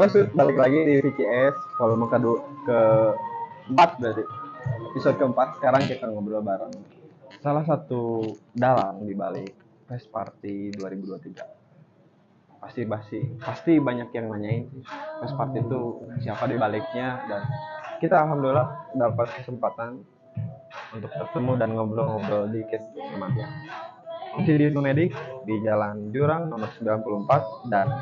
Balik lagi di VCS volume keempat berarti episode keempat. Sekarang kita ngobrol bareng salah satu dalang di balik Fest Party 2023. Pasti banyak yang nanyain Fest Party itu siapa di baliknya, dan kita alhamdulillah dapat kesempatan untuk bertemu dan ngobrol-ngobrol dikit sama dia. Masih di Numedik di Jalan Jurang nomor 94, dan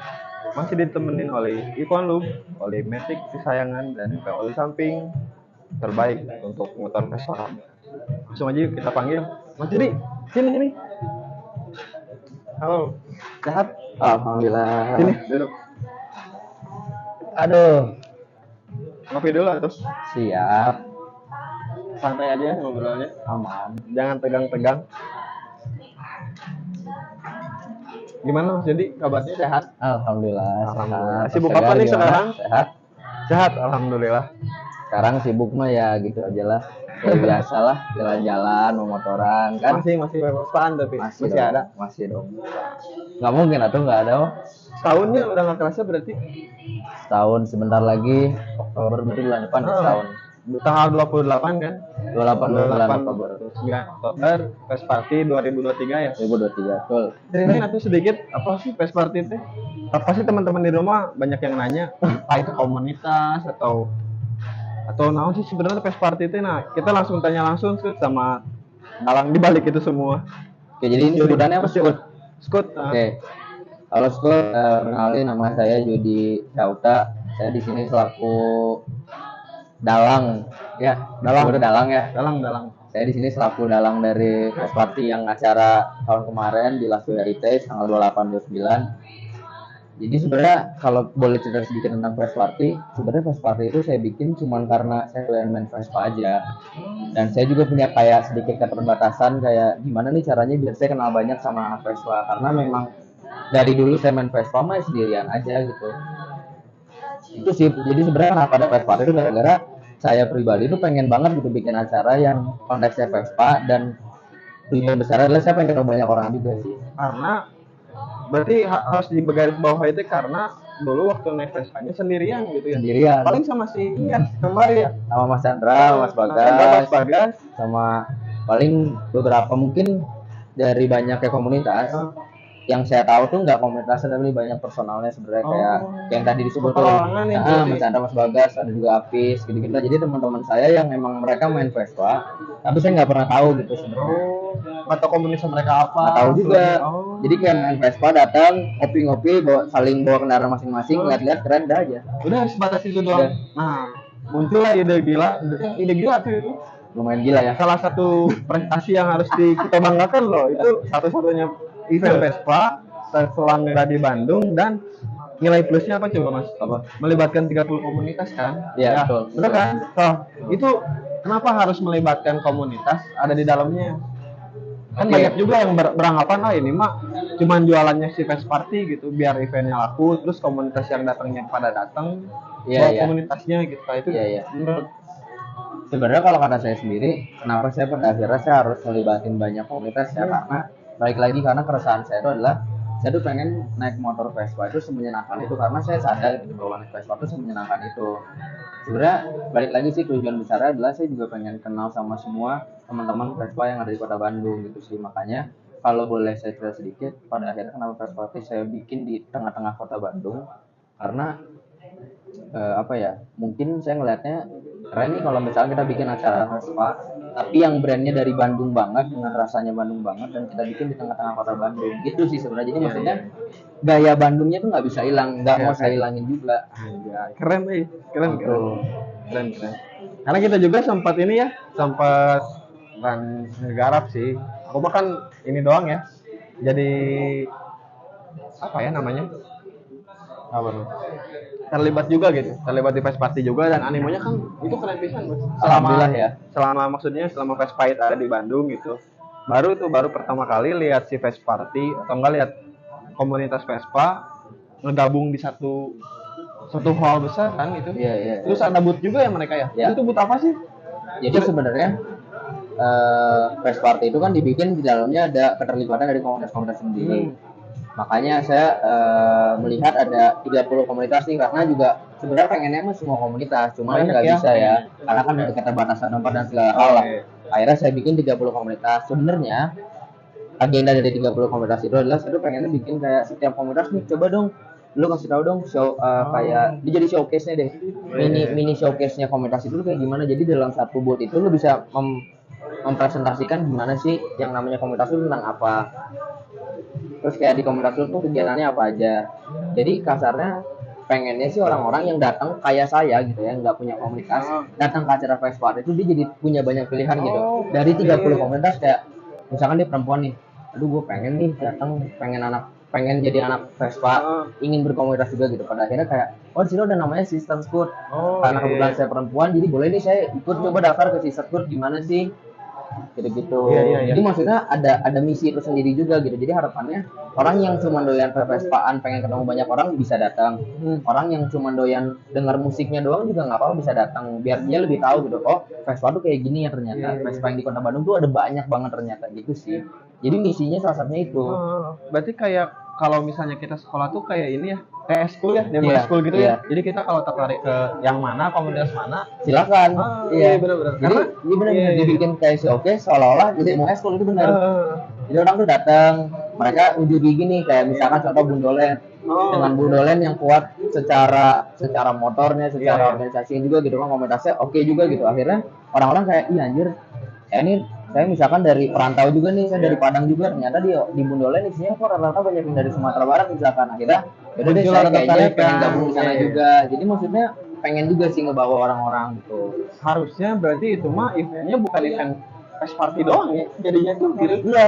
masih ditemenin oleh Ipon Lub, oleh Matic kesayangan, dan juga oleh samping terbaik untuk motor Vespa. Langsung aja yuk kita panggil Mas Jadi. Sini. Halo, sehat? Alhamdulillah. Sini, duduk. Aduh, Ngopi dulu atau siap. santai aja ngobrolnya. Aman. Jangan tegang-tegang. Gimana Mas Jadi, kabarnya sehat? Alhamdulillah. Alhamdulillah. Sehat. Sibuk Mas apa Tegar nih gimana? sekarang? Sehat. Sehat, alhamdulillah. Sekarang sibuk mah ya gitu aja lah. Kayak biasa lah, jalan-jalan, mau motoran kan. Masih Vespaan tapi masih dong, ada. Masih dong. Nggak mungkin atau nggak ada. Oh. Setahunnya udah nggak kerasa berarti. Setahun sebentar lagi Oktober berarti bulan depan setahun. Tanggal 28 kan? 28 bulan Oktober 9 Oktober Fest Party 2023 ya. 2023. Betul. Ceritain atau sedikit apa sih Fest Party teh? Apa sih teman-teman di rumah banyak yang nanya, apa itu komunitas atau naon sih sebenarnya Fest Party teh? Nah, kita langsung tanya langsung sama dalang di balik itu semua. Oke, jadi ini sebutannya apa? Skut. Oke. Halo Skut, kenalin nama saya Yudi Cauta. Saya di sini selaku dalang. Ya, Dalang. udah dalang ya. Dalang. Saya di sini selaku dalang dari Fest Party yang acara tahun kemarin di Las Vegas Heritage tanggal 28-29. Jadi sebenarnya kalau boleh cerita sedikit tentang Fest Party, sebenarnya Fest Party itu saya bikin cuman karena saya pengen main Vespa aja. Dan saya juga punya kayak sedikit keterbatasan kayak gimana nih caranya biar saya kenal banyak sama anak Vespa, karena memang dari dulu saya main Vespa mah sendirian aja gitu. Itu sih, jadi sebenarnya kenapa ada Fest Party itu gara-gara saya pribadi itu pengen banget gitu bikin acara yang konteksnya Vespa, dan tujuan besar adalah saya pengen ketemu banyak orang juga sih. Karena berarti harus di garis bawah itu karena dulu waktu naik Vespanya sendirian gitu ya. Sendirian. Paling sama si Ian kemarin ya. Sama Mas Chandra, Mas Bagas, sama paling beberapa mungkin dari banyak kayak komunitas. Yang saya tahu tuh nggak komunitas tapi banyak personalnya sebenarnya kayak yang tadi disebut tuh Mas Chandra, Mas Bagas, ada juga Apis gitu-gitu. Jadi teman-teman saya yang memang mereka main Vespa, tapi saya nggak pernah tahu gitu sebenarnya. Atau komunitas mereka apa? Nggak tahu juga. Jadi kayak main Vespa datang, ngopi-ngopi, saling bawa kendaraan masing-masing, lihat-lihat keren dah aja. Udah sebatas itu doang. Nah, muncullah ide gila tuh itu. Lumayan gila ya. Salah satu prestasi yang harus kita banggakan loh, itu satu-satunya event Vespa terselenggara di Bandung, dan nilai plusnya apa coba Mas? Apa? Melibatkan 30 komunitas kan? Iya, betul. Betul kan? Itu kenapa harus melibatkan komunitas ada di dalamnya? Kan banyak juga yang beranggapan ini mah cuman jualannya si Fest Party gitu biar eventnya laku, terus komunitas yang datangnya pada datang, komunitasnya gitu. Itu menurut sebenarnya kalau kata saya sendiri, kenapa saya pada akhirnya saya harus melibatin banyak komunitas ya, karena balik lagi karena keresahan saya itu adalah saya tuh pengen naik motor Vespa itu semenyenangkan itu, karena saya sadar gitu bahwa naik Vespa itu semenyenangkan itu. Sebenarnya balik lagi sih tujuan besarnya adalah saya juga pengen kenal sama semua teman-teman Vespa yang ada di kota Bandung gitu sih. Makanya kalau boleh saya cerita sedikit, pada akhirnya kenapa Vespa itu saya bikin di tengah-tengah kota Bandung, karena mungkin saya ngelihatnya keren nih kalau misalnya kita bikin acara Vespa tapi yang brandnya dari Bandung banget, dengan rasanya Bandung banget, dan kita bikin di tengah-tengah kota Bandung gitu sih sebenarnya. Jadi maksudnya gaya Bandungnya tuh nggak bisa hilang, nggak mau saya hilangin juga. Keren. Karena kita juga sempat garap sih. Aku bahkan ini doang ya, jadi apa ya namanya, terlibat di Fest Party juga, dan animonya kan itu keren pisan Mas. Alhamdulillah ya. Selama Fest Party ada di Bandung gitu. Baru pertama kali lihat si Fest Party atau enggak lihat komunitas Vespa ngegabung di satu hall besar kan itu. Iya. Terus ada booth juga ya mereka ya. Itu booth apa sih? Jadi sebenarnya Fest Party itu kan dibikin di dalamnya ada keterlibatan dari komunitas-komunitas sendiri. Makanya saya melihat ada 30 komunitas nih, karena juga sebenarnya pengennya mah semua komunitas, cuma kan Banyak nggak ya. bisa ya, karena kan ada keterbatasan tempat dan segala hal lah. Oke. Akhirnya saya bikin 30 komunitas. Sebenarnya agenda dari 30 komunitas itu adalah saya tuh pengennya bikin kayak setiap komunitas nih, coba dong lu kasih tahu dong show kayak dia jadi showcase-nya deh. Mini showcase-nya komunitas itu kayak gimana. Jadi dalam satu booth itu lu bisa mempresentasikan gimana sih yang namanya komunitas itu tentang apa. Terus kayak di komunitas itu tuh kegiatannya apa aja. Jadi kasarnya pengennya sih orang-orang yang datang kayak saya gitu ya, nggak punya komunitas, datang ke acara Vespa itu dia jadi punya banyak pilihan gitu. Dari 30 komunitas kayak misalkan dia perempuan nih, aduh gue pengen nih datang, pengen jadi anak Vespa, ingin berkomunitas juga gitu. Pada akhirnya kayak, oh di sini ada namanya Sister Scoot. Karena kebetulan saya perempuan, jadi boleh nih saya ikut coba daftar ke Sister Scoot gimana sih? Gitu-gitu. Iya. Jadi maksudnya ada misi itu sendiri juga gitu. Jadi harapannya orang yang cuma doyan Vespaan pengen ketemu banyak orang bisa datang. Orang yang cuma doyan dengar musiknya doang juga nggak apa-apa bisa datang. Biar dia lebih tahu gitu. Oh, Vespa tuh kayak gini ya ternyata. Vespa yang di Kota Bandung tuh ada banyak banget ternyata gitu sih. Jadi misinya salah satunya itu. Berarti kayak kalau misalnya kita sekolah tuh kayak ini ya, kayak school ya, demo Iya, school gitu iya. ya. Jadi kita kalau tertarik ke yang mana, komunitas mana, Silakan. iya benar-benar. Jadi iya benar iya. dibikin kayak showcase seolah-olah jadi mau school itu benar. Ah, Jadi orang tuh datang, mereka uji gini kayak misalkan contoh Bundolen. Dengan Bundolen yang kuat secara motornya, secara organisasinya juga gitu kan, komunitasnya oke juga gitu. Akhirnya orang-orang kayak iya anjir. Ini saya misalkan dari perantau juga nih, saya dari Padang juga, ternyata di Bundolen isinya kok rata-rata banyak yang dari Sumatera Barat misalkan. Akhirnya yaudah deh saya kayaknya pengen gabung di sana juga. Jadi maksudnya pengen juga sih ngebawa orang-orang gitu. harusnya berarti itu mah eventnya bukan event Fest Party doang ya, jadinya tuh gitu. Iya,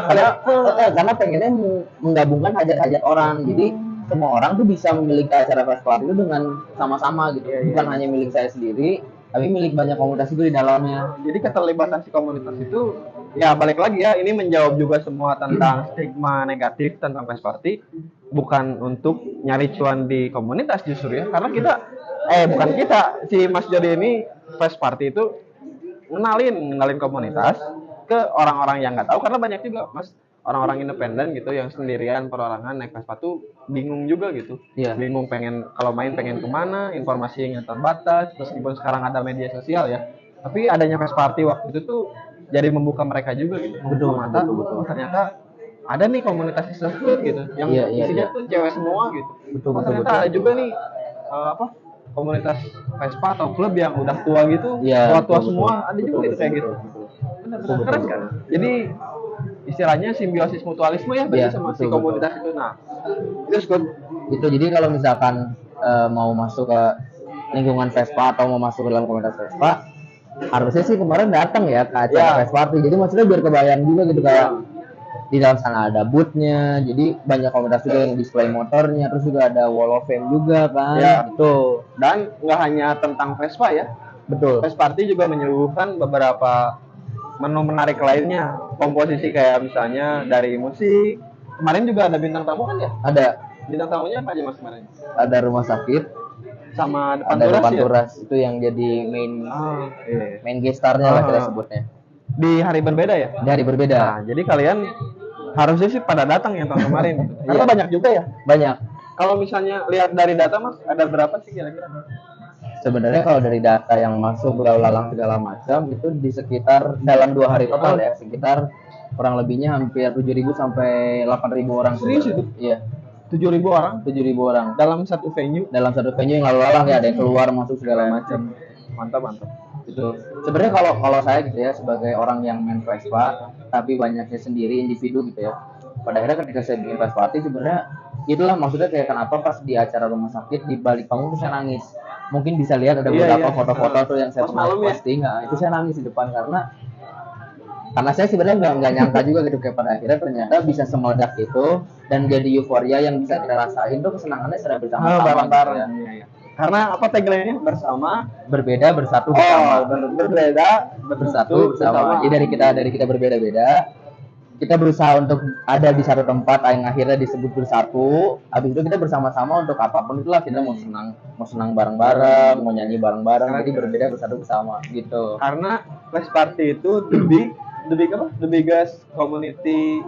karena pengennya menggabungkan hajat-hajat orang. Jadi semua orang tuh bisa memiliki acara festival itu dengan sama-sama gitu. Bukan hanya milik saya sendiri, tapi milik banyak komunitas itu di dalamnya. Jadi keterlibatan si komunitas itu ya balik lagi ya, ini menjawab juga semua tentang stigma negatif tentang Fest Party, bukan untuk nyari cuan di komunitas justru ya, karena kita bukan kita, si Mas Jody ini Fest Party itu ngenalin komunitas ke orang-orang yang nggak tahu, karena banyak juga Mas orang-orang independen gitu yang sendirian perorangan naik Vespa tuh bingung juga gitu. Iya. Bingung pengen kalau main pengen kemana, informasinya terbatas, meskipun sekarang ada media sosial ya. Tapi adanya Vespa Party waktu itu tuh jadi membuka mereka juga gitu. Betul, Mata, betul. oh, ternyata ada nih komunitas tersebut gitu yang isinya tuh cewek semua gitu. Betul, Ternyata ada juga nih komunitas Vespa atau klub yang udah tua gitu, Iya, tua-tua betul, semua, betul. ada juga Betul, gitu kayak betul, gitu. betul. Benar-benar keren kan? Jadi istilahnya simbiosis mutualisme ya berarti Iya, sama si betul, komunitas itu. Nah, terus Itu jadi kalau misalkan mau masuk ke lingkungan Vespa atau mau masuk ke dalam komunitas Vespa, harusnya sih kemarin datang ya ke acara Vespa Party. Jadi maksudnya biar kebayang juga gitu kayak di dalam sana ada booth-nya, jadi banyak komunitas juga yang display motornya, terus juga ada wall of fame juga kan. Ya. Itu dan nggak hanya tentang Vespa ya, betul. Vespa Party juga menyuguhkan beberapa menu menarik lainnya, komposisi kayak misalnya dari musik. Kemarin juga ada bintang tamu kan ya? Ada Bintang tamunya apa aja Mas kemarin? ada rumah sakit, Sama ada depan turas ya? Turas itu yang jadi main gestarnya lah kita sebutnya. Di hari berbeda ya? Dari berbeda. Nah, jadi kalian harusnya sih pada datang ya tahun kemarin. Karena banyak juga ya. Banyak. Kalau misalnya lihat dari data Mas, ada berapa sih kira-kira? Sebenarnya kalau dari data yang masuk berlalu lalang segala macam itu di sekitar dalam 2 hari total ya sekitar kurang lebihnya hampir 7.000 sampai 8.000 orang. Serius itu? Iya. 7.000 orang 7.000 orang dalam satu venue. dalam satu venue yang lalu lalang ya, ada yang keluar masuk segala macam. Mantap. Itu sebenarnya kalau saya gitu ya sebagai orang yang main Vespa tapi banyaknya sendiri individu gitu ya. Pada akhirnya ketika saya bikin Vespa Party sebenarnya itulah maksudnya kayak kenapa pas di acara rumah sakit di balik panggung tuh saya nangis. Mungkin bisa lihat ada beberapa foto-foto tuh yang saya pernah posting. Nah, itu saya nangis di depan karena saya sebenarnya nggak nyangka juga gitu kayak pada akhirnya ternyata bisa semeledak itu dan jadi euforia yang bisa kita rasain tuh kesenangannya secara bersama-sama gitu ya. Karena apa tagline-nya? Bersama Berbeda bersatu bersama. Berbeda Bersatu bersama. Jadi dari kita berbeda-beda, kita berusaha untuk ada di satu tempat yang akhirnya disebut bersatu. Habis itu kita bersama-sama untuk apapun itulah, kita mau senang bareng-bareng, mau nyanyi bareng-bareng. Jadi berbeda bersatu bersama gitu. Karena Fest Party itu the biggest community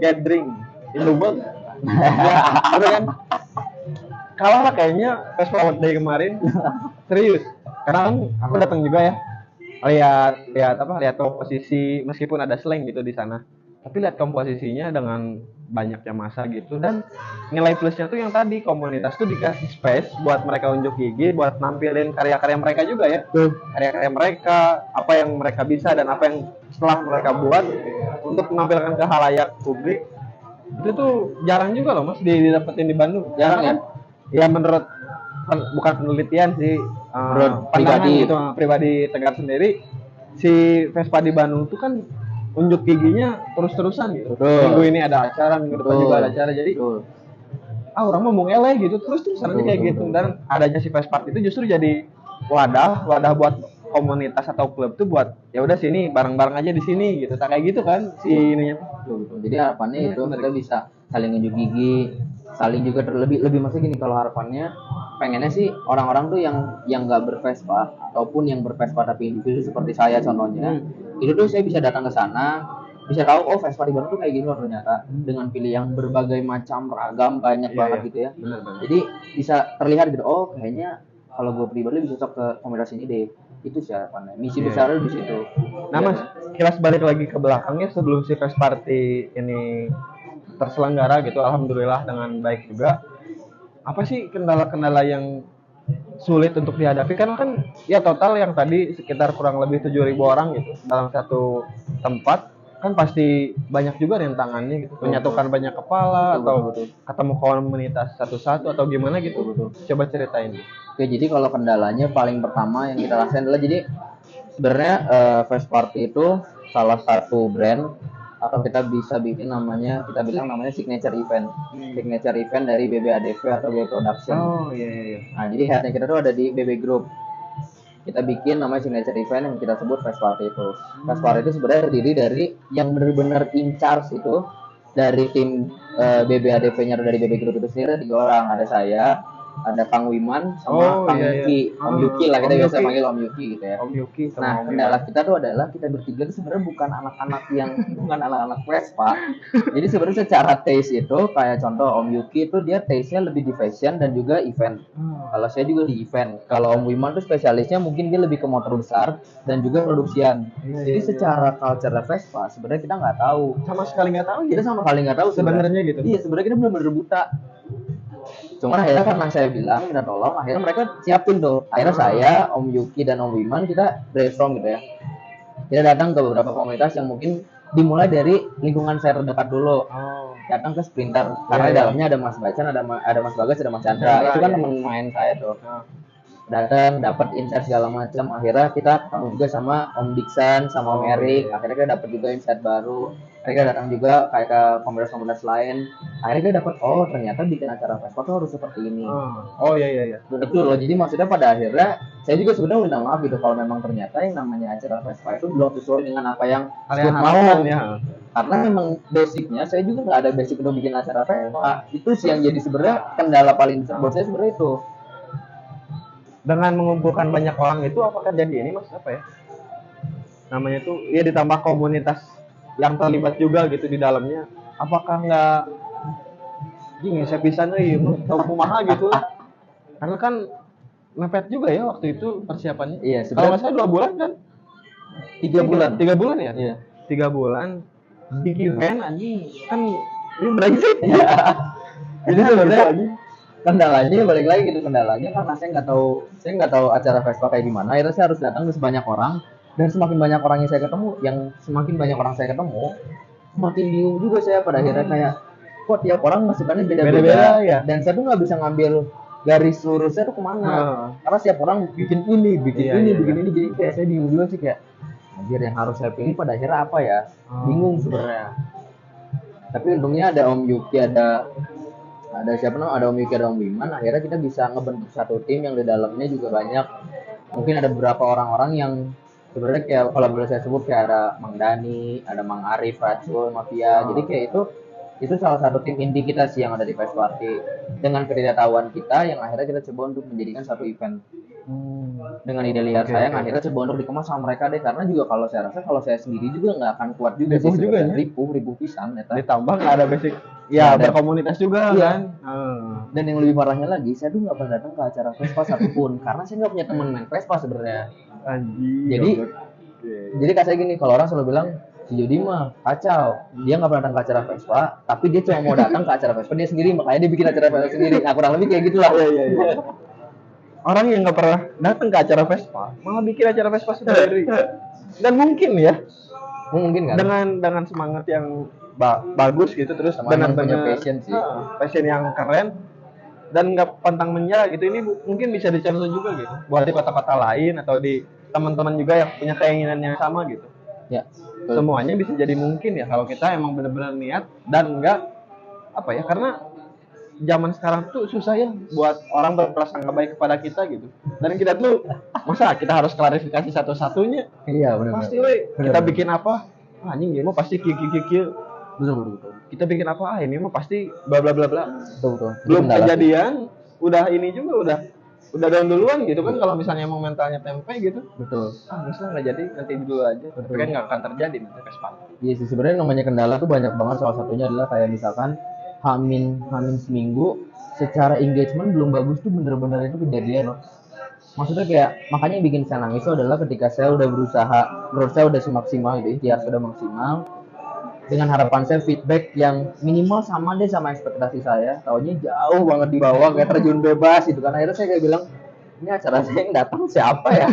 Gathering in the world. Ya, bener kan? Kalah lah kayaknya Vespa World Day kemarin. Serius. Karena kan aku datang juga ya. Lihat komposisi meskipun ada slang gitu di sana. Tapi lihat komposisinya dengan banyaknya masa gitu dan nilai plusnya tuh yang tadi komunitas tuh dikasih space buat mereka unjuk gigi, buat nampilin karya-karya mereka juga ya. Karya-karya mereka, apa yang mereka bisa dan apa yang setelah mereka buat untuk menampilkan ke halayak publik. Itu tuh jarang juga loh Mas didapetin di Bandung. Jarang Karena kan ya menurut bukan penelitian sih Menurut pandangan pribadi. gitu pribadi Tegar sendiri si Vespa di Bandung tuh kan unjuk giginya terus-terusan gitu. Betul. Minggu ini ada acara, minggu depan juga ada acara. Jadi Betul. orang ngomong ele gitu terus-terusan aja kayak gitu dan adanya si Vespa itu justru jadi wadah buat komunitas atau klub tuh buat ya udah sini bareng-bareng aja di sini gitu. Tak kayak gitu kan si ininya. Betul. Jadi harapannya itu kita bisa saling unjuk gigi, saling juga lebih maksudnya gini, kalau harapannya pengennya sih orang-orang tuh yang nggak bervespa ataupun yang bervespa tapi individu seperti saya contohnya, itu tuh saya bisa datang ke sana, bisa tahu oh Vespa di Bandung tuh kayak gini loh ternyata, dengan pilih yang berbagai macam ragam banyak banget gitu ya. Benar. Jadi bisa terlihat gitu, oh kayaknya kalau gue pribadi lebih cocok ke komunitas ini deh. Itu sih harapannya. Misi besarnya di situ. Nah Mas, kilas balik lagi ke belakangnya sebelum si Fest Party ini terselenggara gitu, alhamdulillah dengan baik juga. Apa sih kendala-kendala yang sulit untuk dihadapi? Karena kan ya total yang tadi sekitar kurang lebih 7.000 orang gitu dalam satu tempat kan pasti banyak juga rintangannya gitu. Menyatukan banyak kepala atau ketemu komunitas satu-satu atau gimana gitu. Coba ceritain. Oke, jadi kalau kendalanya paling pertama yang kita rasain adalah jadi sebenarnya Fest Party itu salah satu brand atau kita bilang namanya signature event dari BBADV atau BB Production. Oh iya. Nah, jadi headnya kita tuh ada di BB Group. Kita bikin namanya signature event yang kita sebut Fest Party itu. Fest Party itu sebenarnya terdiri dari yang benar-benar in charge itu dari tim BBADV-nya atau dari BB Group itu sendiri 3 orang. Ada saya, ada Kang Wiman sama Kang Yuki. Om Yuki lah, kita biasa panggil Om Yuki gitu ya. Om Yuki sama Nah, Om kendala kita tuh adalah kita bertiga tuh sebenarnya bukan anak-anak Vespa. Jadi sebenarnya secara taste itu kayak contoh Om Yuki itu dia taste-nya lebih di fashion dan juga event. Kalau saya juga di event. Kalau Om Wiman tuh spesialisnya mungkin dia lebih ke motor besar dan juga produksian. Jadi secara culture Vespa sebenarnya kita nggak tahu. sama sekali nggak tahu Kita sama sekali nggak tahu sebenarnya gitu. Iya, sebenarnya kita benar-benar buta. Cuman akhirnya karena saya bilang minta tolong, akhirnya mereka siapin tuh. Akhirnya saya, Om Yuki dan Om Wiman kita brainstorm gitu ya. Kita datang ke beberapa komunitas yang mungkin dimulai dari lingkungan saya terdekat dulu. Datang ke Sprinter karena di dalamnya ada Mas Bacan, ada Mas Bagas, ada Mas Chandra. Itu kan teman main saya tuh. Datang dapat insight segala macam, akhirnya kita ketemu juga sama Om Dixon sama Om Erik, akhirnya kita dapat juga insight baru. Akhirnya datang juga kayak ke komunitas-komunitas lain, akhirnya kita dapat oh ternyata bikin acara Vespa tuh harus seperti ini. Oh iya. Betul loh, jadi maksudnya pada akhirnya saya juga sebenarnya minta maaf gitu kalau memang ternyata yang namanya acara Vespa itu belum sesuai dengan apa yang Kalian mau ya. karena memang basicnya saya juga nggak ada basic untuk bikin acara Vespa. Itu sih yang jadi sebenarnya kendala paling besar buat saya sebenarnya itu. Dengan mengumpulkan banyak orang itu apakah jadi ini Mas apa ya? Namanya tuh ya ditambah komunitas yang terlibat juga gitu di dalamnya. Apakah nggak gini saya bisa nih tahu kumaha gitu. Karena kan mepet juga ya waktu itu persiapannya. Iya, Kalau nggak salah 2 bulan kan? 3 bulan. 3 bulan ya? Iya. 3 bulan di event anjing kan ini brengsek. Jadi sebenarnya kendalanya balik lagi gitu, kendalanya karena saya nggak tahu acara Vespa kayak gimana. Akhirnya saya harus datang ke sebanyak orang, dan semakin banyak orang yang saya ketemu, semakin bingung juga saya pada akhirnya kayak kok tiap orang masukannya beda-beda ya. Dan saya tuh nggak bisa ngambil garis lurusnya tuh kemana, karena setiap orang bikin ini jadi kayak saya bingung juga sih, kayak anjir yang harus saya pilih pada akhirnya apa ya. Bingung sebenarnya. Tapi untungnya ada Om Yuki, ada Om Yuki, ada Om Wiman. Akhirnya kita bisa ngebentuk satu tim yang di dalamnya juga banyak. Mungkin ada beberapa orang-orang yang sebenarnya kayak kalau boleh saya sebut kayak ada Mang Dani, ada Mang Arif, Racul, Mafia. Jadi kayak itu itu salah satu tim inti kita sih yang ada di Fest Party. Dengan ketidaktahuan kita yang akhirnya kita coba untuk menjadikan satu event. Dengan ide liar saya yang akhirnya coba untuk dikemas sama mereka deh, karena juga kalau saya rasa kalau saya sendiri juga nggak akan kuat juga Ripuh sih juga sebenarnya. ya? ripuh pisan eta. Ditambah nggak ada basic ya Nggak ada. berkomunitas juga Iya. kan. Dan yang lebih parahnya lagi, saya tuh nggak pernah datang ke acara Vespa satupun karena saya nggak punya teman main Vespa sebenarnya. Anjir. Jadi- Jadi kata saya gini, kalau orang selalu bilang si Jody mah kacau, dia nggak pernah datang ke acara Vespa, tapi dia cuma mau datang ke acara Vespa dia sendiri, makanya dia bikin acara Vespa sendiri. Nah kurang lebih kayak gitulah. Iya. Orang yang nggak pernah datang ke acara Vespa malah bikin acara Vespa sendiri. Dan mungkin ya Mungkin kan? dengan semangat yang bagus gitu, terus Sama yang punya benar-benar passion sih. passion yang keren dan nggak pantang menyerah gitu. Ini mungkin bisa dicontoh juga gitu buat di kota-kota lain atau di teman-teman juga yang punya keinginan yang sama gitu. Ya. Semuanya bisa jadi mungkin ya kalau kita emang benar-benar niat dan nggak apa ya, karena zaman sekarang tuh susah ya buat orang berprasangka baik kepada kita gitu. Dan kita tuh masa kita harus klarifikasi satu-satunya. Iya benar. Pasti we kita Bener. bikin apa? Ah, anjing dia mah pasti kieu. Betul. Kita bikin apa? Ah, ini mah pasti bla bla bla bla. Betul. Belum Kendala sih. kejadian, udah ini juga udah down duluan gitu kan. Kalau misalnya emang mentalnya tempe gitu, Betul. nggak nggak jadi, nanti dulu aja. Tapi kan nggak akan terjadi nanti Vespa. Iya sih sebenarnya namanya kendala tuh banyak banget, salah satunya adalah kayak misalkan Hamin seminggu secara engagement belum bagus tuh bener-bener itu kejadian loh. Maksudnya kayak makanya yang bikin saya nangis itu adalah ketika saya udah berusaha, menurut saya udah semaksimal gitu, ikhtiar sudah maksimal dengan harapan saya feedback yang minimal sama deh sama ekspektasi saya, taunya jauh banget di bawah kayak terjun bebas gitu kan. Akhirnya saya kayak bilang ini acara saya yang datang siapa ya?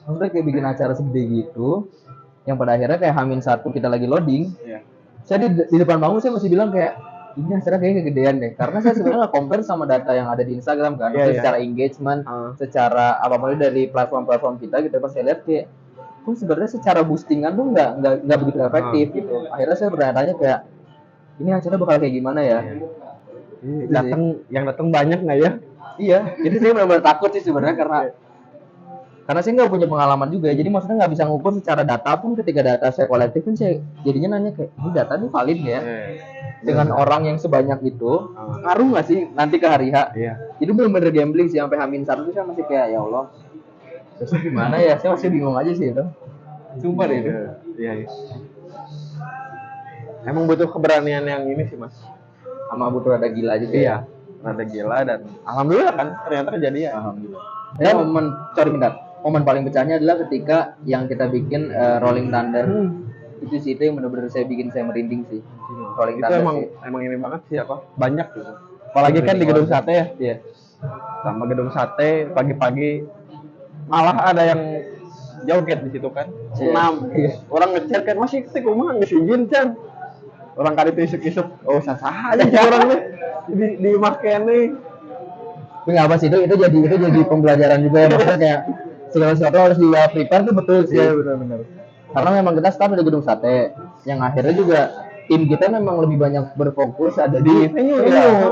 Maksudnya kayak bikin acara segede gitu yang pada akhirnya kayak Hamin 1 kita lagi loading, Iya. saya di depan panggung saya masih bilang kayak ini acara kayaknya kegedean deh, karena saya sebenarnya nggak compare sama data yang ada di Instagram kan. Iya, Maksudnya iya. secara engagement, secara apapun dari platform-platform kita gitu, pas saya lihat kayak kok sebenarnya secara boostingan tuh nggak begitu efektif gitu. Akhirnya saya bertanya kayak ini acara bakal kayak gimana ya? Yang datang banyak nggak ya? Iya, jadi saya benar-benar takut sih sebenarnya karena saya nggak punya pengalaman juga, jadi maksudnya nggak bisa ngukur secara data pun. Ketika data saya kolektif kan saya jadinya nanya kayak ini data ini valid nggak ya? Dengan orang yang sebanyak itu ngaruh nggak sih nanti ke hari H? Iya. Jadi benar-benar gambling sih sampai Hamin 1 tuh saya masih kayak ya Allah, terus gimana ya? Saya masih bingung aja sih itu. Sumpah deh itu. Iya. Emang butuh keberanian yang ini sih mas. Sama butuh ada gila juga. Iya. Rada gila dan alhamdulillah kan ternyata kejadian. Alhamdulillah. Dan momen paling pecahnya adalah ketika yang kita bikin Rolling Thunder. Itu sih itu yang benar-benar saya bikin saya merinding sih. Rolling Itu Thunder emang ini banget sih apa? Banyak gitu. Apalagi kan di gedung sate ya. Iya. Sama gedung sate pagi-pagi malah ada yang joget di situ kan. Senam. Orang ngecer kan masih ketik kumaha geus izin can. Orang kali itu isuk-isuk, oh sah-sah aja sih orang nih di make nih. Tapi nggak apa sih itu jadi pembelajaran juga ya, maksudnya kayak segala sesuatu harus di prepare tuh betul sih. Iya benar-benar. Karena memang kita start di gedung sate yang akhirnya juga tim kita memang lebih banyak berfokus ada di venue ya.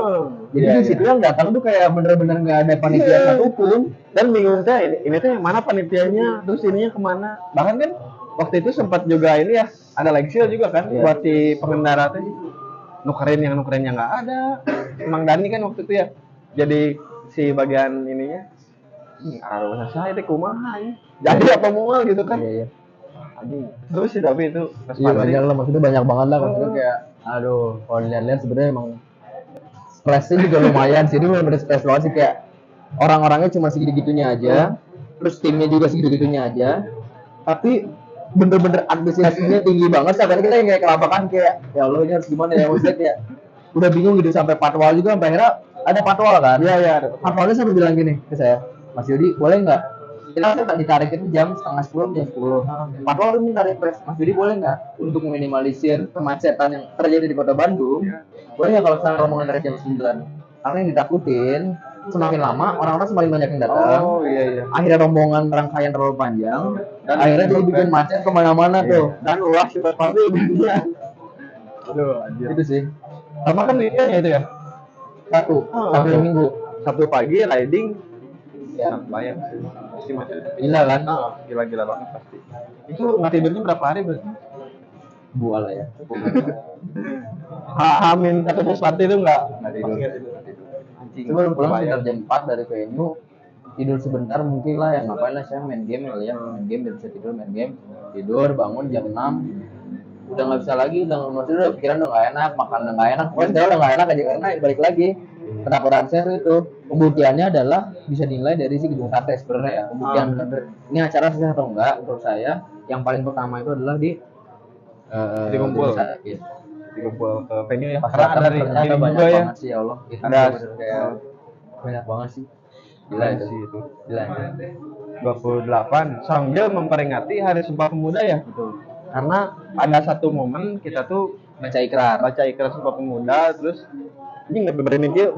Jadi di situ yang datang tuh kayak bener-bener nggak ada panitia satupun. Dan bingung teh ini teh yang mana panitianya, terus ininya kemana. Bahkan kan waktu itu sempat juga ini ya ada Lexil juga kan buat si pengendara teh nukerin yang nggak ada. Emang Dani kan waktu itu ya jadi si bagian ininya harus saya teh kumaha ya. Jadi apa mual gitu kan. Iya. Terus sih tapi itu pas Iya pandemi. banyak lah, maksudnya banyak banget lah, maksudnya kayak aduh kalau dilihat-lihat sebenarnya emang stresnya juga lumayan sih. Ini bener-bener stres banget sih, kayak orang-orangnya cuma segitu-gitunya aja, terus timnya juga segitu-gitunya aja, tapi bener-bener antusiasmenya tinggi banget. Sampai kita yang kayak kelabakan kayak ya Allah ini harus gimana ya, maksudnya kayak udah bingung gitu. Sampai patwal juga, sampai akhirnya ada patwal kan. Iya. Patwalnya sampai bilang gini ke saya, Mas Yudi boleh nggak kita kan ditarik itu jam 9:30 jam 10. Patwal itu minta request, Mas Yudi boleh nggak untuk meminimalisir kemacetan yang terjadi di kota Bandung, boleh nggak kalau kita rombongan dari jam 9? Karena yang ditakutin semakin lama orang-orang semakin banyak yang datang. Oh iya. Akhirnya rombongan rangkaian terlalu panjang, dan akhirnya dia bikin macet kemana-mana tuh. Dan ulah super party dunia. Aduh, anjir. Itu sih. Sama kan ini ya itu ya. Sabtu Minggu. Sabtu pagi riding Ya, bayar sih. Pasti macet. gila kan? Gila-gila banget pasti. Itu nggak tidurnya berapa hari berarti? Bual lah ya. Hamin satu first party itu nggak tidur. anjing. Sebelum pulang Bahaya. sekitar jam 4 dari venue, tidur sebentar mungkin lah, yang ngapain lah, saya main game kali ya, main game biar bisa tidur, main game, tidur, bangun jam 6, udah nggak bisa lagi, udah pikiran udah nggak enak, makan udah nggak enak, pokoknya sekarang udah nggak enak aja karena balik lagi. Kenapa Ranser itu pembuktiannya adalah bisa dinilai dari si gedung sate sebenarnya ya, pembuktian bener ini acara sukses atau enggak menurut saya. Yang paling pertama itu adalah di Dikumpul. Sakit. Dikumpul ke venue ya. Pas Karena datang dari ternyata ini banyak juga ya. banget sih, ya Allah. Itu Ada bener-bener kayak banyak banget sih. Gila itu. sih itu. Gila itu. 28 sambil memperingati Hari Sumpah Pemuda ya. Betul. Karena ada satu momen kita tuh Baca ikrar. baca ikrar Sumpah Pemuda, terus ini nggak berani dia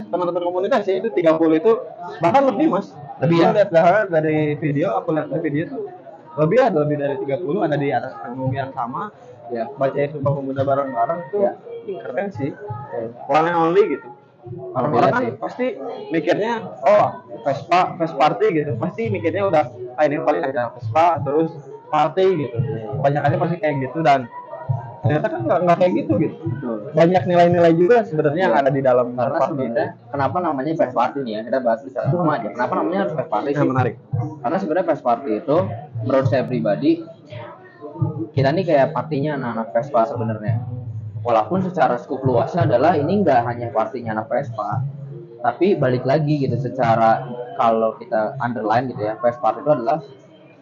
teman-teman komunitas ya, itu 30 itu bahkan lebih mas, Lebih ya? Aku lihat dari video, aku lihat dari video tuh lebih dari 30 ada di atas panggung yang sama Ya. baca Sumpah Pemuda bareng-bareng tuh. Ya. Keren sih, one and only gitu. Orang-orang kan sih. pasti mikirnya, oh Vespa party gitu, pasti mikirnya udah ini paling ada Vespa terus party gitu, banyakannya pasti kayak gitu, dan ternyata kan nggak kayak gitu. Banyak nilai-nilai juga sebenarnya yang ada di dalam Karena party. sebenarnya kenapa namanya Fest Party nih ya, kita bahas secara sama aja. Kenapa namanya harus Fest Party Nah, sih? menarik. Karena sebenarnya Fest Party itu menurut saya pribadi, kita nih kayak partinya anak-anak Vespa sebenarnya. Walaupun secara skup luasnya adalah ini nggak hanya partinya anak Vespa, tapi balik lagi gitu, secara kalau kita underline gitu ya, Fest Party itu adalah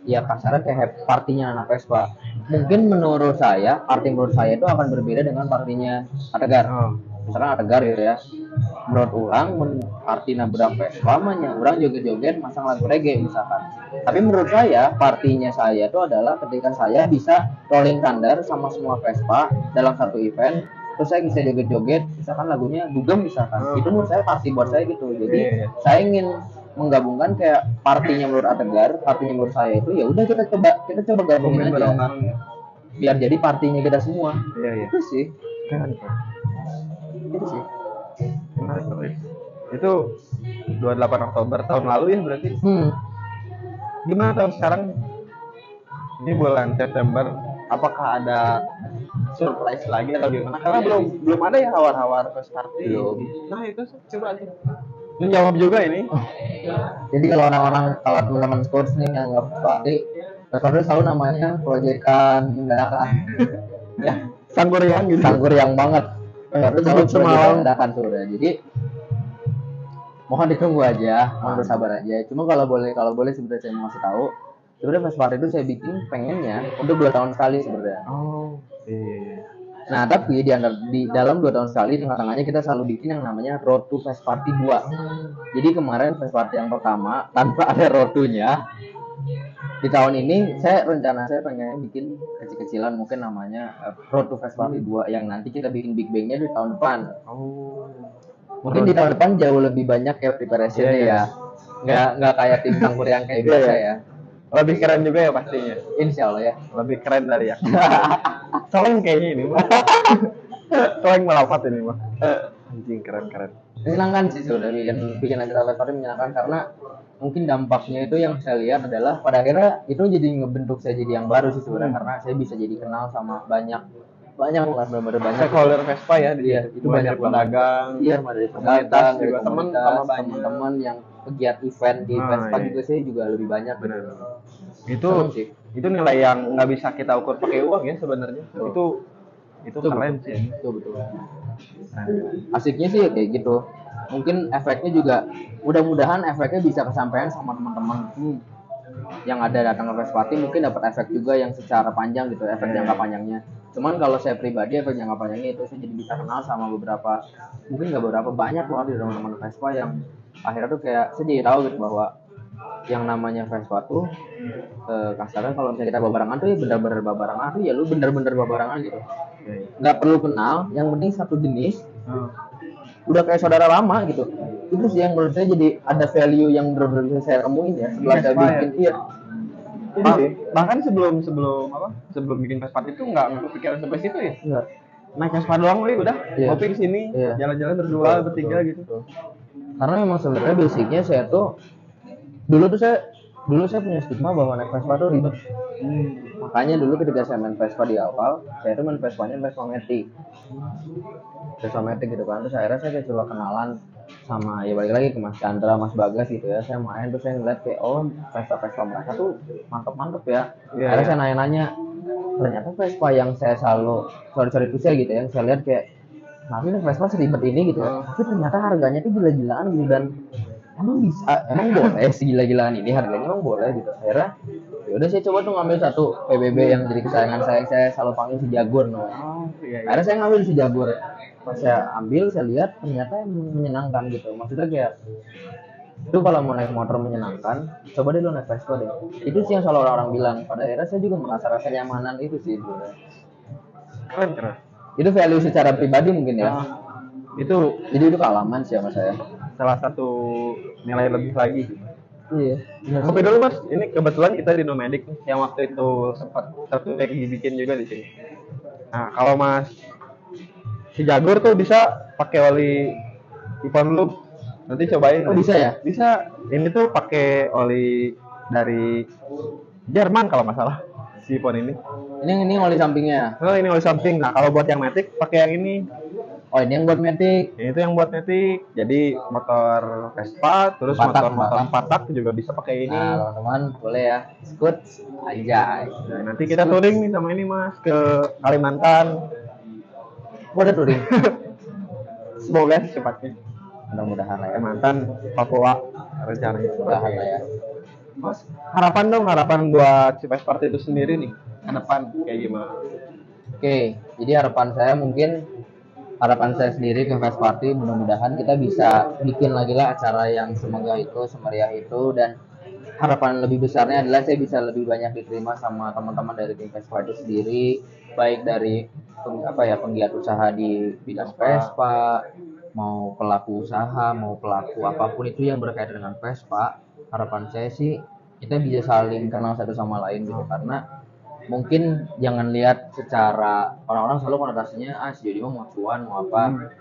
ya kasarnya kayak partinya anak Vespa. Mungkin menurut saya, party menurut saya itu akan berbeda dengan partinya Ategar. Oh. Misalkan Ategar gitu ya, menurut orang party nabrak Vespa manya orang joget-joget masang lagu reggae misalkan. Tapi menurut saya partinya saya itu adalah ketika saya bisa rolling thunder sama semua Vespa dalam satu event, terus saya bisa joget-joget misalkan lagunya dugem misalkan. Itu menurut saya party buat saya gitu. Jadi Iya. saya ingin menggabungkan kayak partinya menurut Ategar, partinya menurut saya itu ya udah kita coba gabungin aja bareng-bareng ya. biar jadi partinya kita semua. Iya. Itu sih. Keren. Itu sih. Menarik. Itu 28 Oktober tahun lalu ya berarti. Gimana tahun sekarang? Ini bulan September, apakah ada surprise lagi atau gimana? Karena belum ada ya hawar-hawar Fest Party. Belum. Nah itu coba aja. Menjawab juga ini. Jadi kalau orang-orang, kalau teman-teman coach nih yang nggak party, Vespa selalu namanya proyekan dadakan. Ya, Sanggur yang gitu. sanggur yang banget. Terus selalu Sebut semalam. proyekan dadakan sudah. Jadi mohon ditunggu aja, mohon bersabar aja. Cuma kalau boleh sebenarnya saya mau kasih tahu, sebenarnya Vespa itu saya bikin pengennya untuk 2 tahun sekali sebenarnya. Oh, iya. Nah, tapi di dalam 2 tahun sekali, tengah-tengahnya kita selalu bikin yang namanya Road to Fest Party 2. Jadi kemarin Fest Party yang pertama tanpa ada Road to-nya. Di tahun ini rencana saya pengen bikin kecil-kecilan, mungkin namanya Road to Fest Party 2 yang nanti kita bikin Big Bang-nya di tahun depan. Oh. Mungkin di tahun depan jauh lebih banyak ya preparation-nya Iya, ya. Nggak kayak tim Sangkur yang kayak biasa ya. Lebih keren juga ya pastinya. Insya Allah ya. Lebih keren dari yang. Soalnya kayaknya ini mah. Soalnya melafat ini mah. Anjing keren. Menyenangkan sih sudah bikin acara Fest Party, menyenangkan karena mungkin dampaknya itu yang saya lihat adalah pada akhirnya itu jadi ngebentuk saya jadi yang baru sih sebenarnya, karena saya bisa jadi kenal sama banyak benar-benar banyak Stakeholder Vespa ya, Iya, itu banyak pedagang. iya dari komunitas pedagang, dari juga, teman komunitas, sama banyak. teman-teman yang pegiat event di Ah, Vespa iya. juga saya juga lebih banyak. Benar. Seneng sih. Itu nilai yang nggak bisa kita ukur pakai uang ya sebenarnya. Betul. Itu keren sih. Betul. Asiknya sih kayak gitu. Mungkin efeknya juga, mudah-mudahan efeknya bisa kesampaian sama teman-teman yang ada datang ke Fest Party, mungkin dapat efek juga yang secara panjang gitu, efek jangka panjangnya. Cuman kalau saya pribadi, efek jangka panjangnya itu saya jadi bisa kenal sama beberapa, mungkin nggak beberapa, banyak loh di teman-teman Vespa yang akhirnya tuh kayak saya jadi tahu gitu bahwa yang namanya Vespa tuh kasarnya kalau misalnya kita babarangan tuh ya bener-bener babarangan tuh ya lu bener-bener babarangan gitu, nggak perlu kenal, yang penting satu jenis udah kayak saudara lama gitu. Itu sih yang menurut saya jadi ada value yang benar-benar bisa saya temuin ya setelah saya bikin. Iya. Bahkan sebelum bikin Vespa itu nggak kepikiran sampai situ ya. Enggak. Naik Vespa doang udah. Iya. Ngopi di sini, Iya. jalan-jalan berdua, bertiga gitu. Karena memang sebenarnya basicnya saya tuh dulu tuh saya dulu saya punya stigma bahwa naik Vespa tuh ribet. Makanya dulu ketika saya main Vespa di awal, saya tuh main Vespanya Vespa Matic. Vespa Matic gitu kan. Terus akhirnya saya kayak coba kenalan sama, ya balik lagi ke Mas Chandra, Mas Bagas gitu ya. Saya main terus saya ngeliat kayak, oh Vespa mereka tuh mantep-mantep ya. Iya, Akhirnya iya. saya nanya-nanya, ternyata Vespa yang saya selalu sorry itu saya gitu ya, yang saya lihat kayak, nah ini Vespa seribet ini gitu ya. Tapi ternyata harganya tuh gila-gilaan gitu, dan emang boleh sih gila-gilaan ini harganya, emang boleh gitu. Akhirnya ya udah saya coba tuh ngambil satu PBB yang jadi kesayangan saya selalu panggil si Jaguar namanya. Iya, iya. Akhirnya saya ngambil si Jaguar. Pas saya ambil, saya lihat ternyata emang menyenangkan gitu. Maksudnya kayak itu kalau mau naik motor menyenangkan, coba deh lo naik Vespa deh. Itu sih yang selalu orang-orang bilang. Pada akhirnya saya juga merasa rasa nyamanan itu sih sebenarnya. Keren. Itu value secara pribadi mungkin ya. Itu Jadi itu kealaman sih sama saya. salah satu nilai lebih lagi. Iya. Ngopi dulu Mas, ini kebetulan kita di Nomadic nih, yang waktu itu sempat satu take dibikin juga di sini. Nah, kalau Mas si Jagur tuh bisa pakai oli Ipon Loop. Nanti cobain. Oh, bisa ya? Bisa. Ini tuh pakai oli dari Jerman kalau nggak salah. Si Ipon ini. Ini oli sampingnya. Oh, ini oli samping. Nah, kalau buat yang Matic pakai yang ini. Oh, ini yang buat Matic. Ini tuh yang buat Matic. Jadi motor Vespa, terus motor patak juga bisa pakai ini. Nah, teman-teman boleh ya, ikut aja. Nah, nanti kita touring nih sama ini Mas ke Kalimantan. Udah touring. Semoga secepatnya. Mudah-mudahan lah ya. Kalimantan, Papua rencananya. Mudah-mudahan lah ya. Mas, harapan buat si Vespa itu sendiri nih ke depan kayak gimana? Oke, jadi harapan saya sendiri ke Fest Party, mudah-mudahan kita bisa bikin lagi lah acara yang semegah itu, semeriah itu, dan harapan lebih besarnya adalah saya bisa lebih banyak diterima sama teman-teman dari tim Vespa itu sendiri, baik dari penggiat usaha di bidang Vespa, mau pelaku usaha, mau pelaku apapun itu yang berkaitan dengan Vespa. Harapan saya sih kita bisa saling kenal satu sama lain gitu, karena mungkin jangan lihat secara orang-orang selalu konotasinya si Jody mau cuan mau apa,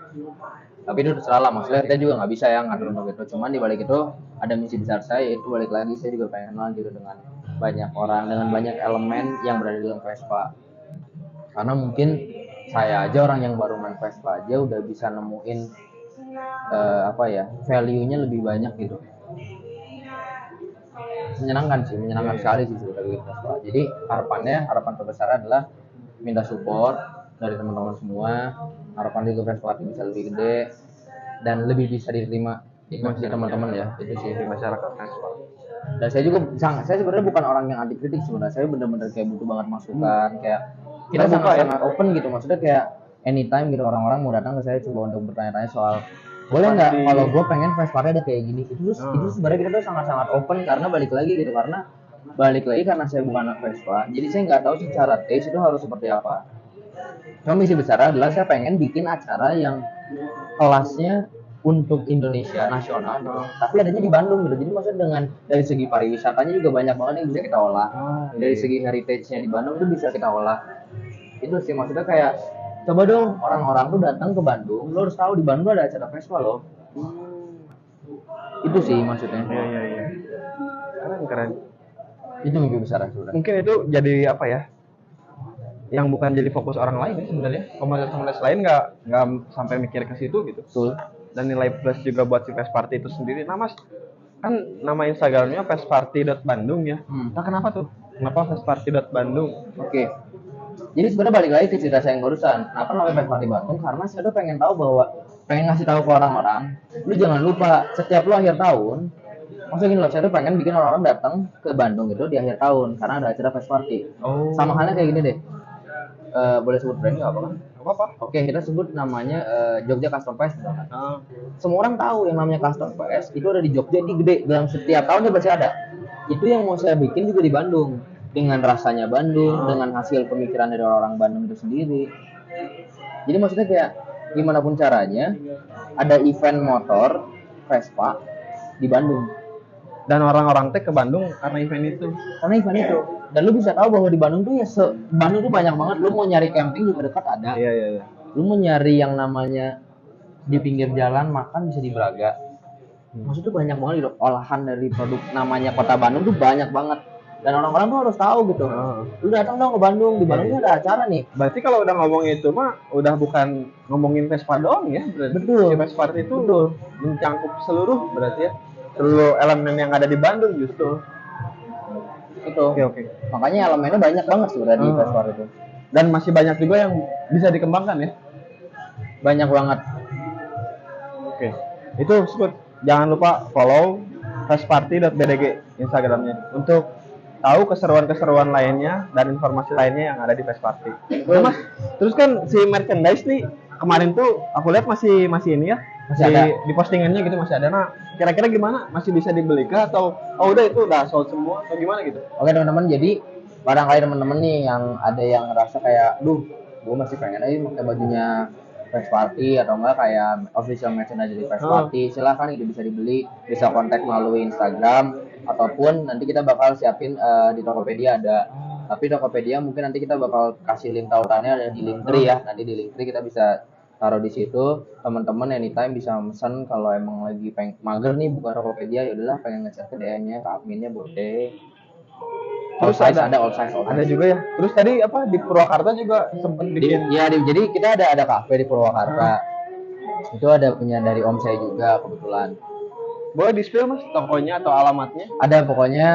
tapi itu terserah lah, maksudnya kita juga nggak bisa ya ngatur untuk itu. Cuman di balik itu ada misi besar saya, yaitu balik lagi saya juga pengen kenal gitu dengan banyak orang, dengan banyak elemen yang berada di dalam Vespa, karena mungkin saya aja orang yang baru main Vespa aja udah bisa nemuin value-nya lebih banyak gitu. Menyenangkan sekali sih sebenarnya Vespa. Jadi harapan terbesar adalah minta support dari teman-teman semua. Harapan juga Vespa bisa lebih gede dan lebih bisa diterima di teman-teman ya. Itu sih di masyarakat Vespa. Dan saya sebenarnya bukan orang yang anti kritik sebenarnya. Saya benar-benar kayak butuh banget masukan, kayak kita sangat open gitu. Maksudnya kayak anytime gitu orang-orang mau datang ke saya coba untuk bertanya-tanya soal boleh nggak kalau gue pengen Vespa ada kayak gini. Itu sebenarnya kita tuh sangat-sangat open, karena balik lagi karena saya bukan anak Vespa, jadi saya nggak tahu secara taste itu harus seperti apa. Cuma misi besar adalah saya pengen bikin acara yang kelasnya untuk Indonesia nasional, tapi adanya di Bandung gitu. Jadi maksudnya dengan dari segi pariwisatanya juga banyak banget yang bisa kita olah. Dari segi heritage-nya di Bandung itu bisa kita olah. Itu sih maksudnya kayak coba dong orang-orang tuh datang ke Bandung, lo harus tahu di Bandung ada acara Vespa loh. Itu sih maksudnya. Iya. Keren. Itu mimpi besar sebenarnya. Mungkin itu jadi apa ya? Yang bukan jadi fokus orang lain sebenarnya. Komunitas lain nggak sampai mikir ke situ gitu. Betul. Dan nilai plus juga buat si Vesparty itu sendiri. Nah Mas, kan nama Instagramnya vesparty.bandung ya. Nah kenapa tuh? Kenapa vesparty.bandung? Oke. Jadi sebenarnya balik lagi ke cerita saya yang barusan. Kenapa namanya Vesparty Bandung? Karena saya udah pengen tahu pengen ngasih tahu ke orang-orang, lu jangan lupa setiap lu akhir tahun, maksudnya gini loh, saya tuh pengen bikin orang-orang datang ke Bandung gitu di akhir tahun karena ada acara Vesparty. Sama halnya kayak gini deh. Boleh sebut brand nggak apa-apa? Apa? Oke, kita sebut namanya Jogja Custom Fest. Semua orang tahu yang namanya Custom Fest itu ada di Jogja, di gede, dalam setiap tahun dia pasti ada. Itu yang mau saya bikin juga di Bandung, dengan rasanya Bandung, dengan hasil pemikiran dari orang Bandung itu sendiri. Jadi maksudnya kayak gimana pun caranya ada event motor Vespa di Bandung. Dan orang-orang ke Bandung karena event itu. Dan lu bisa tahu bahwa di Bandung tuh Bandung tuh banyak banget. Lu mau nyari camping juga dekat ada. Iya. Lu mau nyari yang namanya di pinggir jalan makan bisa di Braga. Maksudnya banyak banget gitu olahan dari produk namanya Kota Bandung tuh banyak banget. Dan orang-orang tuh harus tahu gitu. Lu datang dong ke Bandung, di Bandung tuh ada acara nih. Berarti kalau udah ngomong itu mah udah bukan ngomongin Vespa doang ya, berarti. Betul. Si Vespa itu mencangkup seluruh berarti ya. Seluruh elemen yang ada di Bandung justru. Itu. Oke. Makanya elemennya banyak banget sebenarnya di Vespa itu. Dan masih banyak juga yang bisa dikembangkan ya. Banyak banget. Oke. Itu jangan lupa follow vesparty.bdg Instagramnya untuk tahu keseruan-keseruan lainnya dan informasi lainnya yang ada di Vesparty. Nah, Mas, terus kan si merchandise nih kemarin tuh aku lihat masih ini ya, masih ada di postingannya gitu masih ada. Nah, kira-kira gimana? Masih bisa dibeli kah atau udah itu udah sold semua atau gimana gitu? Oke teman-teman, jadi barangkali teman-teman nih yang ada yang ngerasa kayak, gue masih pengen aja pakai bajunya Vesparty atau enggak kayak official merchandise dari Vesparty, silahkan itu bisa dibeli, bisa kontak melalui Instagram ataupun nanti kita bakal siapin di Tokopedia ada. Tapi Tokopedia mungkin nanti kita bakal kasih link tautannya ada di Linktree ya. Nanti di Linktree kita bisa taruh di situ. Teman-teman anytime bisa pesan kalau emang lagi pengen mager nih buka Tokopedia, ya udahlah pengen ngechat ke DM-nya, ke adminnya boleh. Terus ada all size. Ada juga ya. Terus tadi apa di Purwakarta juga sempat bikin. Jadi kita ada kafe di Purwakarta. Itu ada punya dari om saya juga kebetulan. Boleh di-spill Mas tokonya atau alamatnya? Ada pokoknya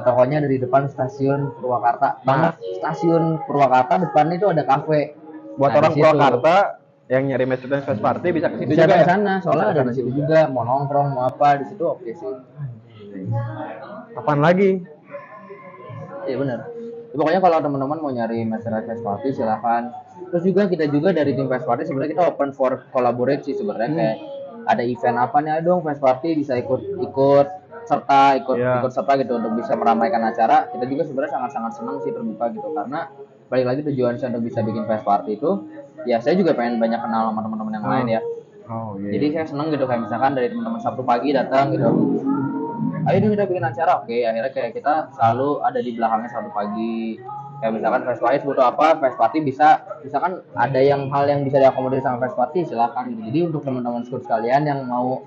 tokonya dari depan stasiun Purwakarta. Stasiun Purwakarta depannya itu ada kafe. Buat orang Purwakarta yang nyari merchandise Vesparty bisa ke situ juga. Bisa ke sana, soalnya ada di situ juga. Mau nongkrong mau apa di situ oke sih. Kapan lagi? Iya benar. Pokoknya kalau teman-teman mau nyari merchandise Vesparty silahkan. Terus juga kita juga dari tim Vesparty sebenarnya kita open for collaborate sih sebenarnya kayak ada event apa nih dong Vesparty bisa ikut serta gitu untuk bisa meramaikan acara. Kita juga sebenarnya sangat-sangat senang sih terbuka gitu karena balik lagi tujuan saya untuk bisa bikin Vesparty itu ya saya juga pengen banyak kenal sama teman-teman yang lain ya. Jadi saya senang gitu kayak misalkan dari teman-teman Sabtu pagi datang gitu. Ayo dong kita bikin acara, oke akhirnya kayak kita selalu ada di belakangnya Sabtu pagi. Kayak misalkan Vesparty butuh apa, Vesparty misalkan ada hal yang bisa diakomodir sama Vesparty silakan gitu. Jadi untuk teman-teman skut sekalian yang mau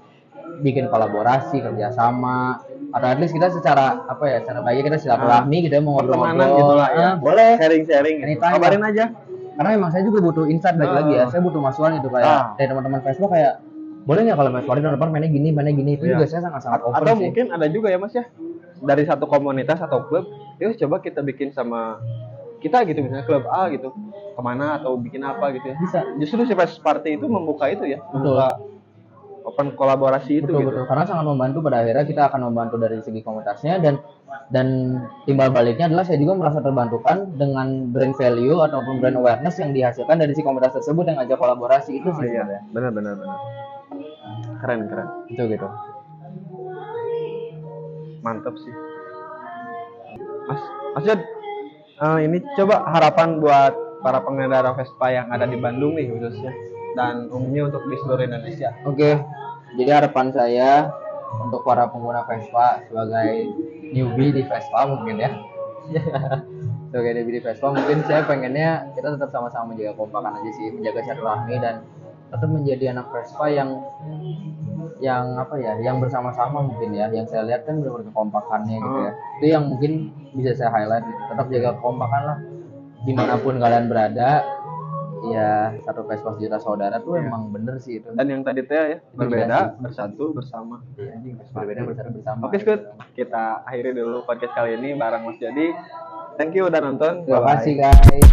bikin kolaborasi, kerjasama atau at least kita secara baik kita silaturahmi gitu mau ngobrol-ngobrol gitu lah ya. Boleh sharing-sharing anytime, kabarin aja. Karena emang saya juga butuh insight lagi ya. Saya butuh masukan gitu kayak dari teman-teman Facebook kayak boleh nggak kalau Vesparty tahun depan mainnya gini itu juga saya sangat open atau sih. Mungkin ada juga ya Mas ya dari satu komunitas atau klub yuk coba kita bikin sama kita gitu misalnya klub A gitu kemana atau bikin apa gitu ya bisa. Justru si Vesparty itu membuka itu ya. Membuka open kolaborasi itu betul. Karena sangat membantu pada akhirnya kita akan membantu dari segi komunitasnya dan timbal baliknya adalah saya juga merasa terbantukan dengan brand value ataupun brand awareness yang dihasilkan dari si komunitas tersebut yang ngajak kolaborasi itu sih sebenarnya. Benar. Keren itu gitu. Mantap sih Mas Jod, ini coba harapan buat para pengendara Vespa yang ada di Bandung nih khususnya dan umumnya untuk di seluruh Indonesia. Oke. Jadi harapan saya untuk para pengguna Vespa sebagai newbie di Vespa mungkin ya sebagai newbie di Vespa mungkin saya pengennya kita tetap sama-sama menjaga kompakan aja sih, menjaga silaturahmi dan tetap menjadi anak Vespa yang bersama-sama mungkin ya. Yang saya lihat kan benar-benar kekompakannya gitu ya. Itu yang mungkin bisa saya highlight gitu. Tetap jaga kekompakan lah dimanapun kalian berada. Ya satu Vespa sejuta saudara tuh emang bener sih itu. Dan yang tadi teh ya berbeda bersatu bersama. Berbeda bersatu bersama. Oke Skut, kita akhiri dulu podcast kali ini bareng Mas Jody. Thank you udah nonton. Terima kasih guys.